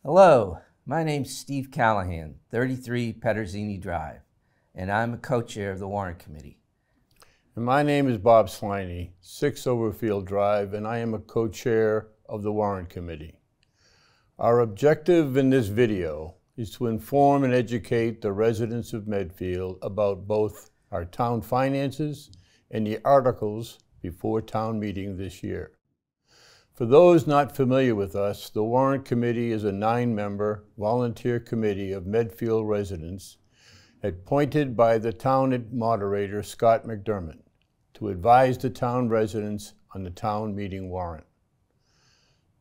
Hello, my name's Steve Callahan, 33 Pederzini Drive, and I'm a co-chair of the Warrant Committee. And my name is Bob Sliney, 6 Overfield Drive, and I am a co-chair of the Warrant Committee. Our objective in this video is to inform and educate the residents of Medfield about both our town finances and the articles before town meeting this year. For those not familiar with us, the Warrant Committee is a 9-member volunteer committee of Medfield residents appointed by the town moderator, Scott McDermott, to advise the town residents on the town meeting warrant.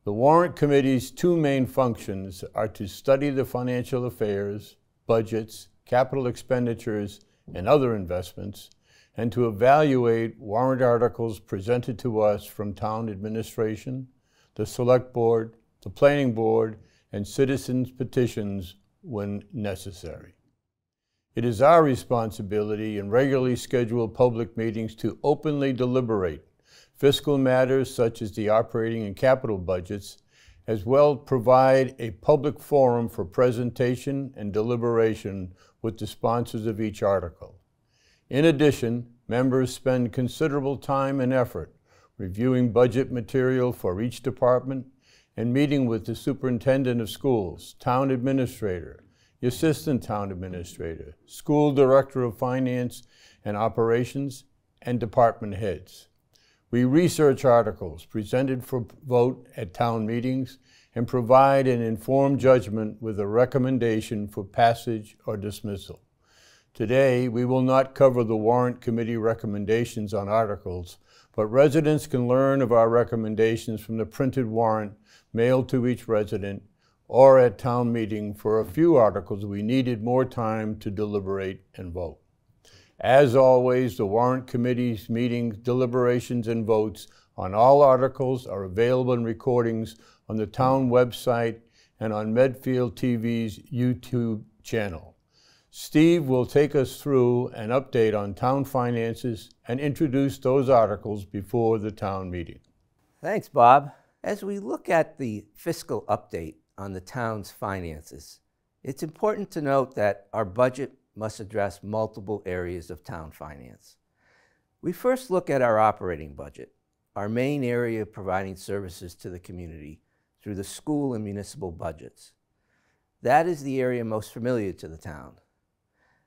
The Warrant Committee's 2 main functions are to study the financial affairs, budgets, capital expenditures, and other investments, and to evaluate warrant articles presented to us from town administration, the select board, the planning board, and citizens' petitions when necessary. It is our responsibility in regularly scheduled public meetings to openly deliberate fiscal matters such as the operating and capital budgets, as well provide a public forum for presentation and deliberation with the sponsors of each article. In addition, members spend considerable time and effort reviewing budget material for each department and meeting with the superintendent of schools, town administrator, the assistant town administrator, school director of finance and operations, and department heads. We research articles presented for vote at town meetings and provide an informed judgment with a recommendation for passage or dismissal. Today, we will not cover the Warrant Committee recommendations on articles, but residents can learn of our recommendations from the printed warrant mailed to each resident or at town meeting for a few articles we needed more time to deliberate and vote. As always, the Warrant Committee's meetings, deliberations, and votes on all articles are available in recordings on the town website and on Medfield TV's YouTube channel. Steve will take us through an update on town finances and introduce those articles before the town meeting. Thanks, Bob. As we look at the fiscal update on the town's finances, it's important to note that our budget must address multiple areas of town finance. We first look at our operating budget, our main area of providing services to the community through the school and municipal budgets. That is the area most familiar to the town.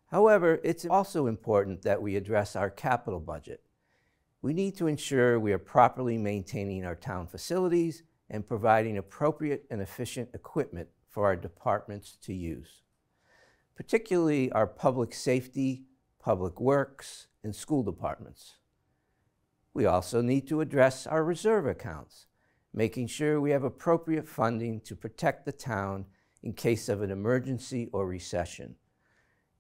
However, it's also important that we address our capital budget. We need to ensure we are properly maintaining our town facilities and providing appropriate and efficient equipment for our departments to use, particularly our public safety, public works, and school departments. We also need to address our reserve accounts, making sure we have appropriate funding to protect the town in case of an emergency or recession.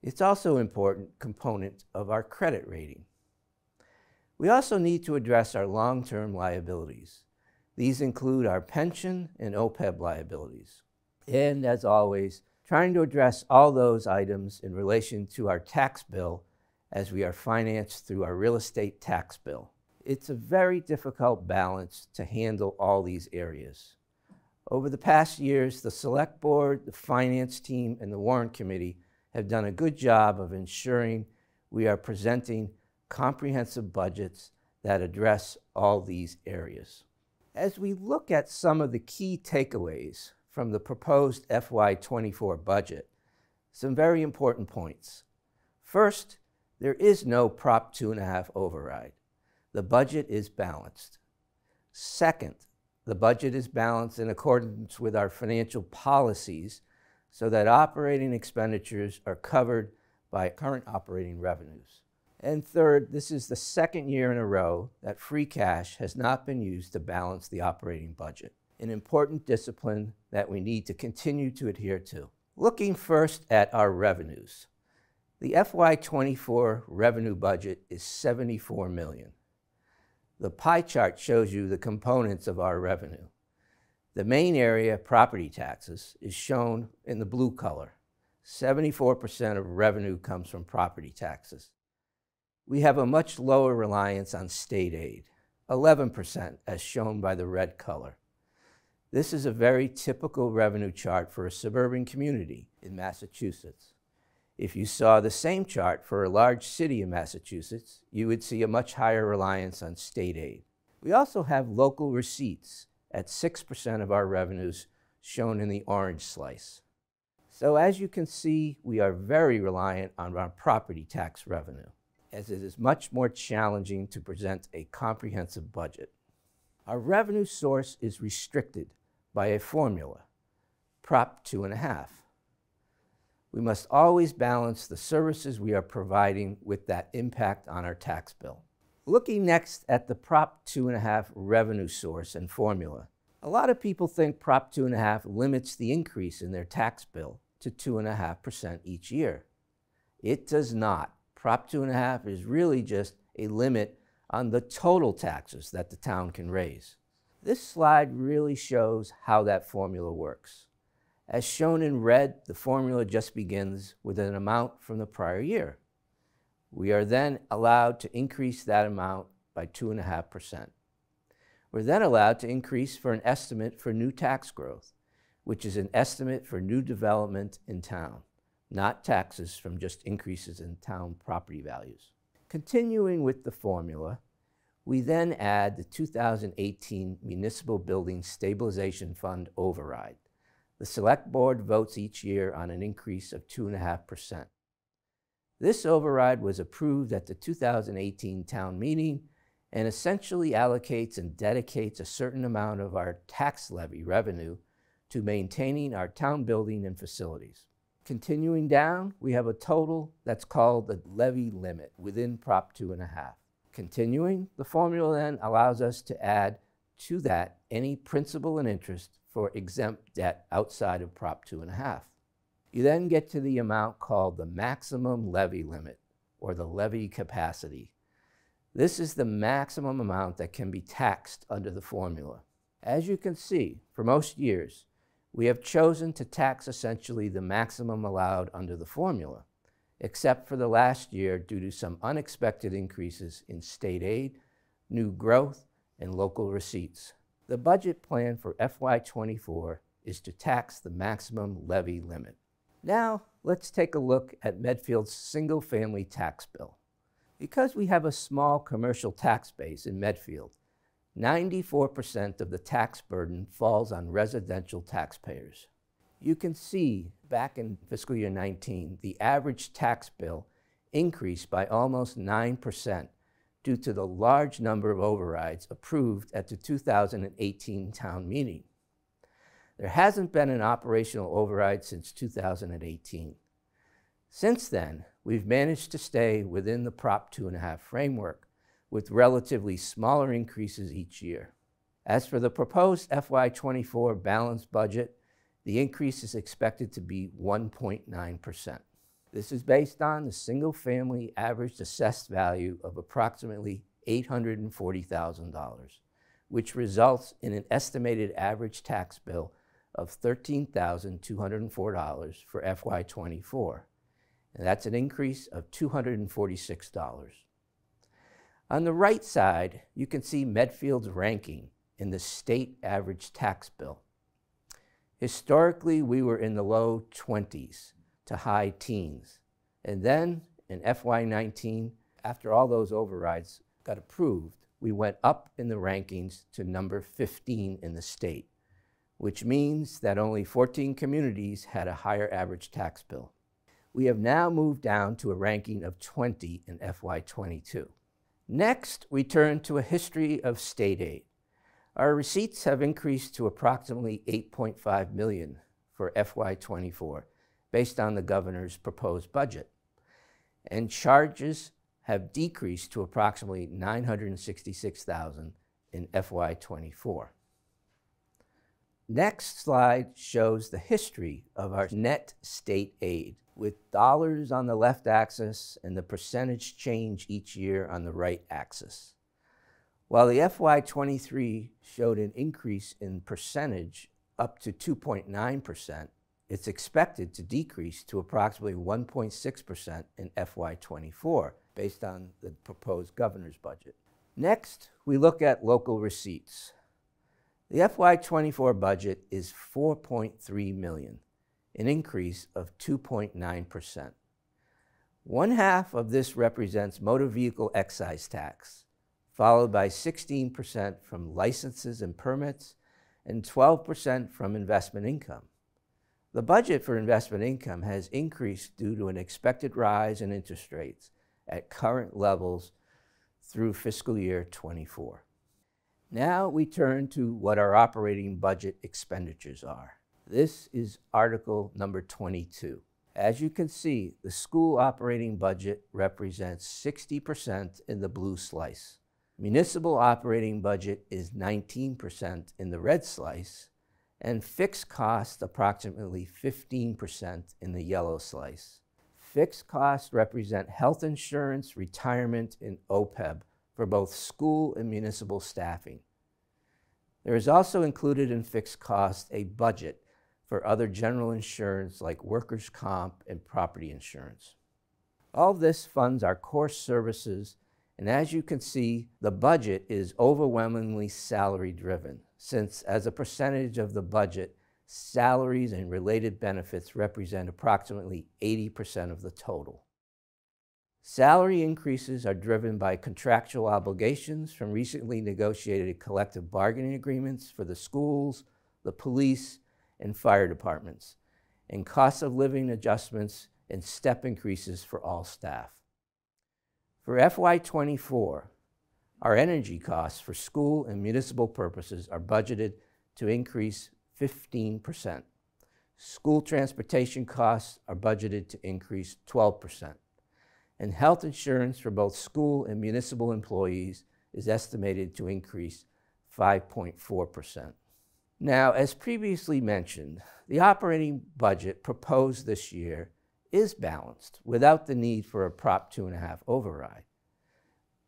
It's also an important component of our credit rating. We also need to address our long-term liabilities. These include our pension and OPEB liabilities. And as always, trying to address all those items in relation to our tax bill as we are financed through our real estate tax bill. It's a very difficult balance to handle all these areas. Over the past years, the Select Board, the Finance Team, and the Warrant Committee have done a good job of ensuring we are presenting comprehensive budgets that address all these areas. As we look at some of the key takeaways from the proposed FY24 budget, some very important points. First, there is no Prop 2.5 override. The budget is balanced. Second, the budget is balanced in accordance with our financial policies so that operating expenditures are covered by current operating revenues. And third, this is the second year in a row that free cash has not been used to balance the operating budget, an important discipline that we need to continue to adhere to. Looking first at our revenues, the FY24 revenue budget is $74 million. The pie chart shows you the components of our revenue. The main area, property taxes, is shown in the blue color. 74% of revenue comes from property taxes. We have a much lower reliance on state aid, 11%, as shown by the red color. This is a very typical revenue chart for a suburban community in Massachusetts. If you saw the same chart for a large city in Massachusetts, you would see a much higher reliance on state aid. We also have local receipts at 6% of our revenues, shown in the orange slice. So as you can see, we are very reliant on our property tax revenue, as it is much more challenging to present a comprehensive budget. Our revenue source is restricted by a formula, Prop 2.5. We must always balance the services we are providing with that impact on our tax bill. Looking next at the Prop 2.5 revenue source and formula, a lot of people think Prop 2.5 limits the increase in their tax bill to 2.5% each year. It does not. Prop 2.5 is really just a limit on the total taxes that the town can raise. This slide really shows how that formula works. As shown in red, the formula just begins with an amount from the prior year. We are then allowed to increase that amount by 2.5%. We're then allowed to increase for an estimate for new tax growth, which is an estimate for new development in town, not taxes from just increases in town property values. Continuing with the formula, we then add the 2018 Municipal Building Stabilization Fund override. The Select Board votes each year on an increase of 2.5%. This override was approved at the 2018 town meeting and essentially allocates and dedicates a certain amount of our tax levy revenue to maintaining our town building and facilities. Continuing down, we have a total that's called the levy limit within Prop 2.5. Continuing, the formula then allows us to add to that any principal and interest for exempt debt outside of Prop 2.5. You then get to the amount called the maximum levy limit, or the levy capacity. This is the maximum amount that can be taxed under the formula. As you can see, for most years, we have chosen to tax essentially the maximum allowed under the formula, except for the last year due to some unexpected increases in state aid, new growth, and local receipts. The budget plan for FY24 is to tax the maximum levy limit. Now, let's take a look at Medfield's single-family tax bill. Because we have a small commercial tax base in Medfield, 94% of the tax burden falls on residential taxpayers. You can see back in fiscal year 19, the average tax bill increased by almost 9% due to the large number of overrides approved at the 2018 town meeting. There hasn't been an operational override since 2018. Since then, we've managed to stay within the Prop 2.5 framework with relatively smaller increases each year. As for the proposed FY24 balanced budget, the increase is expected to be 1.9%. This is based on the single-family average assessed value of approximately $840,000, which results in an estimated average tax bill of $13,204 for FY24. And that's an increase of $246. On the right side, you can see Medfield's ranking in the state average tax bill. Historically, we were in the low 20s to high teens. And then in FY19, after all those overrides got approved, we went up in the rankings to number 15 in the state, which means that only 14 communities had a higher average tax bill. We have now moved down to a ranking of 20 in FY22. Next, we turn to a history of state aid. Our receipts have increased to approximately $8.5 million for FY24, based on the governor's proposed budget. And charges have decreased to approximately $966,000 in FY24. Next slide shows the history of our net state aid, with dollars on the left axis and the percentage change each year on the right axis. While the FY23 showed an increase in percentage up to 2.9%, it's expected to decrease to approximately 1.6% in FY24, based on the proposed governor's budget. Next, we look at local receipts. The FY24 budget is $4.3 million, an increase of 2.9%. One half of this represents motor vehicle excise tax, followed by 16% from licenses and permits, and 12% from investment income. The budget for investment income has increased due to an expected rise in interest rates at current levels through fiscal year 24. Now we turn to what our operating budget expenditures are. This is article number 22. As you can see, the school operating budget represents 60% in the blue slice. Municipal operating budget is 19% in the red slice, and fixed costs approximately 15% in the yellow slice. Fixed costs represent health insurance, retirement, and OPEB for both school and municipal staffing. There is also included in fixed costs a budget for other general insurance like workers' comp and property insurance. All this funds our core services, and as you can see, the budget is overwhelmingly salary driven, since as a percentage of the budget, salaries and related benefits represent approximately 80% of the total. Salary increases are driven by contractual obligations from recently negotiated collective bargaining agreements for the schools, the police, and fire departments, and cost of living adjustments and step increases for all staff. For FY24, our energy costs for school and municipal purposes are budgeted to increase 15%. School transportation costs are budgeted to increase 12%. And health insurance for both school and municipal employees is estimated to increase 5.4%. Now, as previously mentioned, the operating budget proposed this year is balanced without the need for a Prop 2.5 override.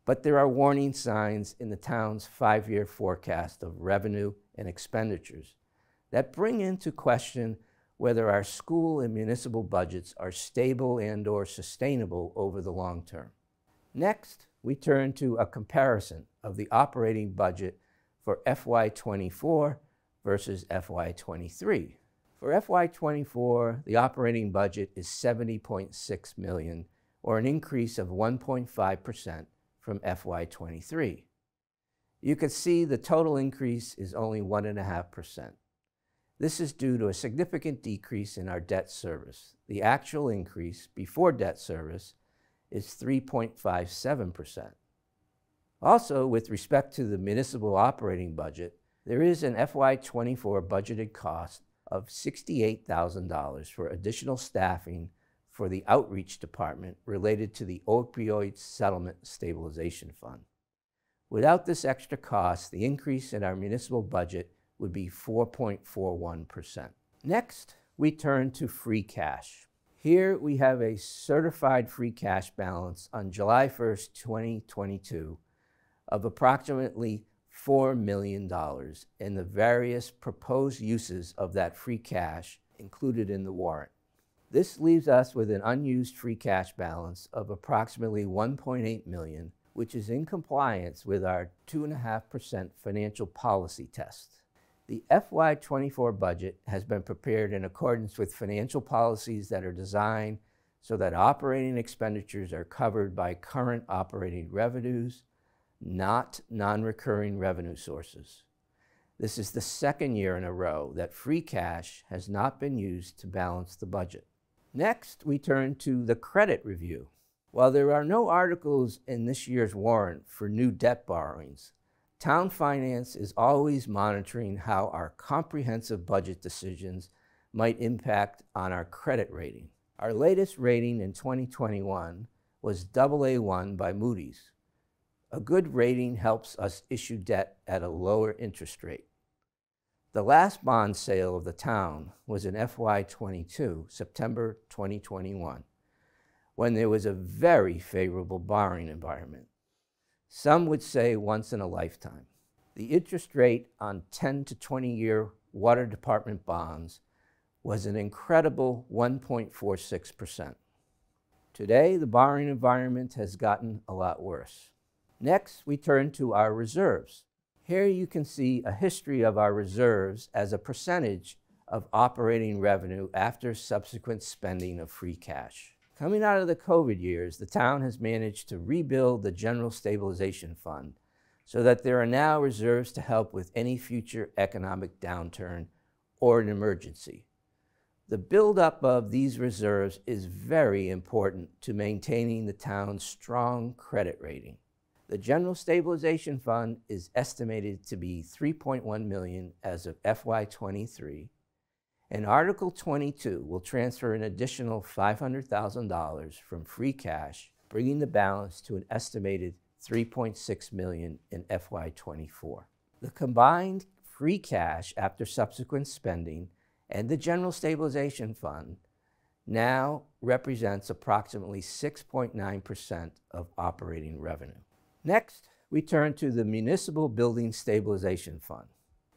But there are warning signs in the town's 5-year forecast of revenue and expenditures that bring into question whether our school and municipal budgets are stable and/or sustainable over the long term. Next, we turn to a comparison of the operating budget for FY24 versus FY23. For FY24, the operating budget is $70.6 million, or an increase of 1.5% from FY23. You can see the total increase is only 1.5%. This is due to a significant decrease in our debt service. The actual increase before debt service is 3.57%. Also, with respect to the municipal operating budget, there is an FY24 budgeted cost of $68,000 for additional staffing for the outreach department related to the Opioid Settlement Stabilization Fund. Without this extra cost, the increase in our municipal budget would be 4.41%. Next, we turn to free cash. Here we have a certified free cash balance on July 1st, 2022 of approximately $4 million, and the various proposed uses of that free cash included in the warrant. This leaves us with an unused free cash balance of approximately $1.8 million, which is in compliance with our 2.5% financial policy test. The FY24 budget has been prepared in accordance with financial policies that are designed so that operating expenditures are covered by current operating revenues, not non-recurring revenue sources. This is the second year in a row that free cash has not been used to balance the budget. Next, we turn to the credit review. While there are no articles in this year's warrant for new debt borrowings, Town Finance is always monitoring how our comprehensive budget decisions might impact on our credit rating. Our latest rating in 2021 was AA1 by Moody's. A good rating helps us issue debt at a lower interest rate. The last bond sale of the town was in FY22, September 2021, when there was a very favorable borrowing environment. Some would say once in a lifetime. The interest rate on 10 to 20-year water department bonds was an incredible 1.46%. Today, the borrowing environment has gotten a lot worse. Next, we turn to our reserves. Here you can see a history of our reserves as a percentage of operating revenue after subsequent spending of free cash. Coming out of the COVID years, the town has managed to rebuild the General Stabilization Fund so that there are now reserves to help with any future economic downturn or an emergency. The buildup of these reserves is very important to maintaining the town's strong credit rating. The General Stabilization Fund is estimated to be $3.1 million as of FY23, and Article 22 will transfer an additional $500,000 from free cash, bringing the balance to an estimated $3.6 million in FY24. The combined free cash after subsequent spending and the General Stabilization Fund now represents approximately 6.9% of operating revenue. Next, we turn to the Municipal Building Stabilization Fund.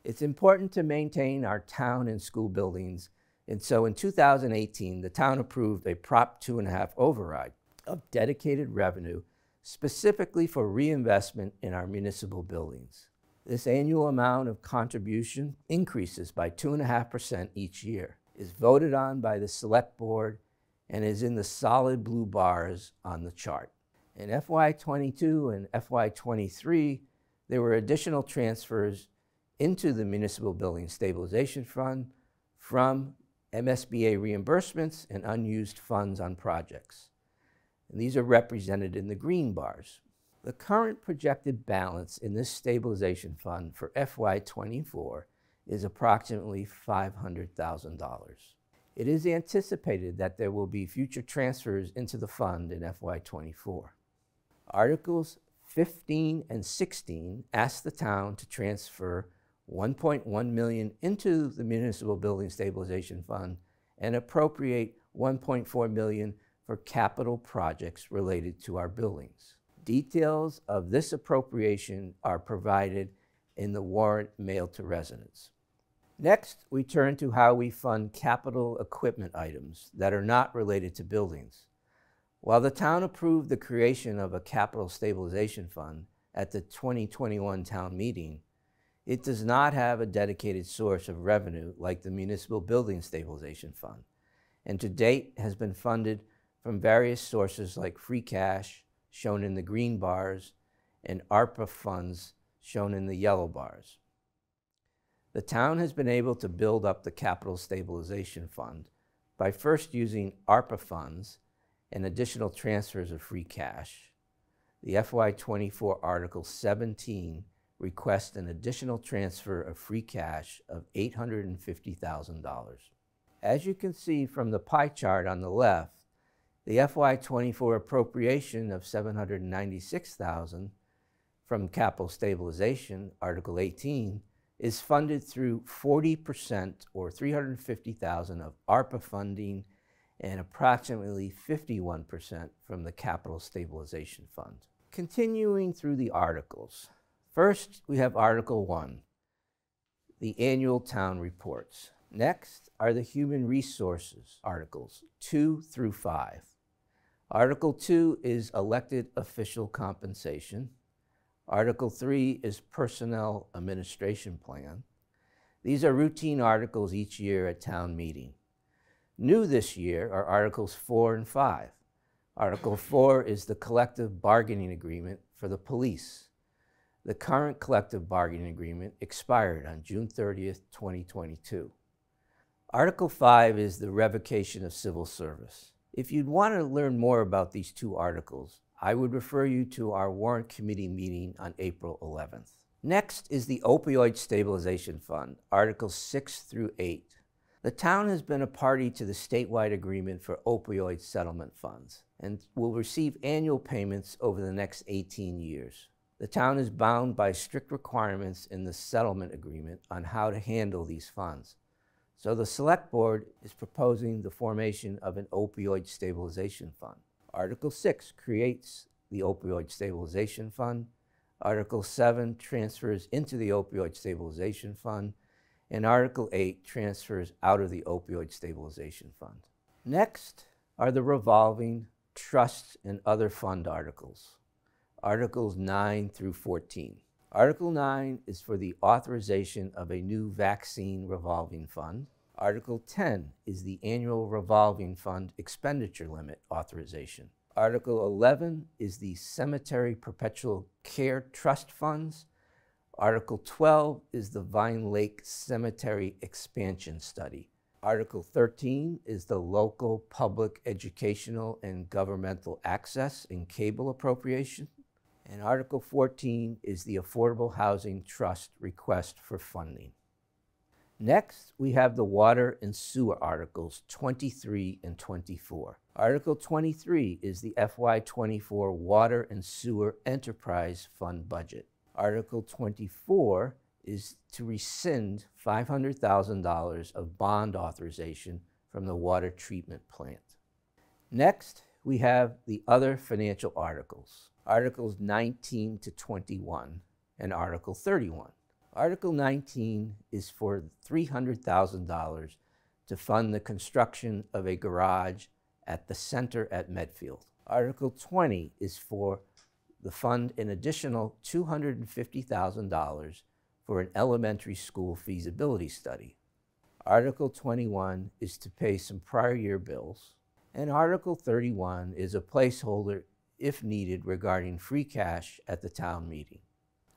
It's important to maintain our town and school buildings, and so in 2018, the town approved a Prop 2.5 override of dedicated revenue specifically for reinvestment in our municipal buildings. This annual amount of contribution increases by 2.5% each year, is voted on by the Select Board, and is in the solid blue bars on the chart. In FY22 and FY23, there were additional transfers into the Municipal Building Stabilization Fund from MSBA reimbursements and unused funds on projects. And these are represented in the green bars. The current projected balance in this stabilization fund for FY24 is approximately $500,000. It is anticipated that there will be future transfers into the fund in FY24. Articles 15 and 16 ask the town to transfer $1.1 million into the Municipal Building Stabilization Fund and appropriate $1.4 million for capital projects related to our buildings. Details of this appropriation are provided in the warrant mailed to residents. Next, we turn to how we fund capital equipment items that are not related to buildings. While the town approved the creation of a capital stabilization fund at the 2021 town meeting, it does not have a dedicated source of revenue like the Municipal Building Stabilization Fund, and to date has been funded from various sources like free cash, shown in the green bars, and ARPA funds, shown in the yellow bars. The town has been able to build up the Capital Stabilization Fund by first using ARPA funds and additional transfers of free cash. The FY24 Article 17 requests an additional transfer of free cash of $850,000. As you can see from the pie chart on the left, the FY24 appropriation of $796,000 from Capital Stabilization, Article 18, is funded through 40% or $350,000 of ARPA funding and approximately 51% from the Capital Stabilization Fund. Continuing through the articles. First, we have Article 1, the annual town reports. Next are the human resources articles, 2 through 5. Article 2 is elected official compensation. Article 3 is personnel administration plan. These are routine articles each year at town meeting. New this year are Articles 4 and 5. Article 4 is the collective bargaining agreement for the police. The current collective bargaining agreement expired on June 30th, 2022. Article 5 is the revocation of civil service. If you'd want to learn more about these two articles, I would refer you to our Warrant Committee meeting on April 11th. Next is the Opioid Stabilization Fund, Articles 6 through 8. The town has been a party to the statewide agreement for opioid settlement funds and will receive annual payments over the next 18 years. The town is bound by strict requirements in the settlement agreement on how to handle these funds. So the Select Board is proposing the formation of an Opioid Stabilization Fund. Article 6 creates the Opioid Stabilization Fund. Article 7 transfers into the Opioid Stabilization Fund. And Article 8 transfers out of the Opioid Stabilization Fund. Next are the revolving, trusts, and other fund articles. Articles 9 through 14. Article 9 is for the authorization of a new vaccine revolving fund. Article 10 is the annual revolving fund expenditure limit authorization. Article 11 is the cemetery perpetual care trust funds. Article 12 is the Vine Lake Cemetery expansion study. Article 13 is the local public educational and governmental access and cable appropriation. And Article 14 is the Affordable Housing Trust request for funding. Next, we have the water and sewer articles 23 and 24. Article 23 is the FY24 Water and Sewer Enterprise Fund budget. Article 24 is to rescind $500,000 of bond authorization from the water treatment plant. Next, we have the other financial articles, Articles 19 to 21 and Article 31. Article 19 is for $300,000 to fund the construction of a garage at the center at Medfield. Article 20 is for the fund an additional $250,000 for an elementary school feasibility study. Article 21 is to pay some prior year bills. And Article 31 is a placeholder if needed regarding free cash at the town meeting.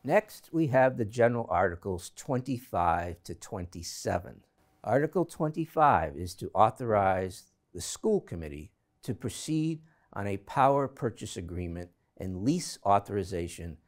Next, we have the general articles 25 to 27. Article 25 is to authorize the school committee to proceed on a power purchase agreement and lease authorization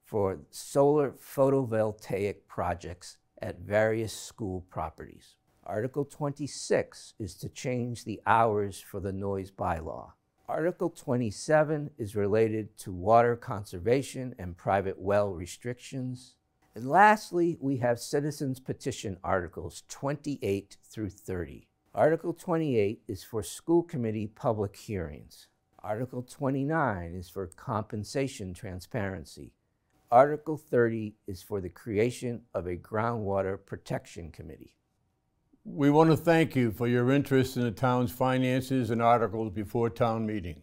for solar photovoltaic projects at various school properties. Article 26 is to change the hours for the noise bylaw. Article 27 is related to water conservation and private well restrictions. And lastly, we have citizens petition articles 28 through 30. Article 28 is for school committee public hearings. Article 29 is for compensation transparency. Article 30 is for the creation of a groundwater protection committee. We want to thank you for your interest in the town's finances and articles before town meeting.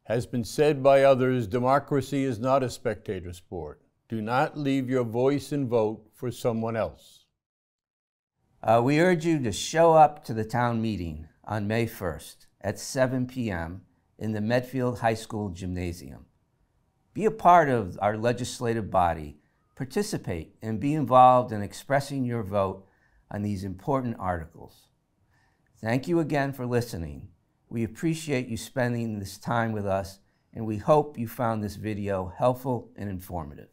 Has been said by others, democracy is not a spectator sport. Do not leave your voice and vote for someone else. We urge you to show up to the town meeting on May 1st at 7 p.m. in the Medfield High School Gymnasium. Be a part of our legislative body, participate, and be involved in expressing your vote on these important articles. Thank you again for listening. We appreciate you spending this time with us, and we hope you found this video helpful and informative.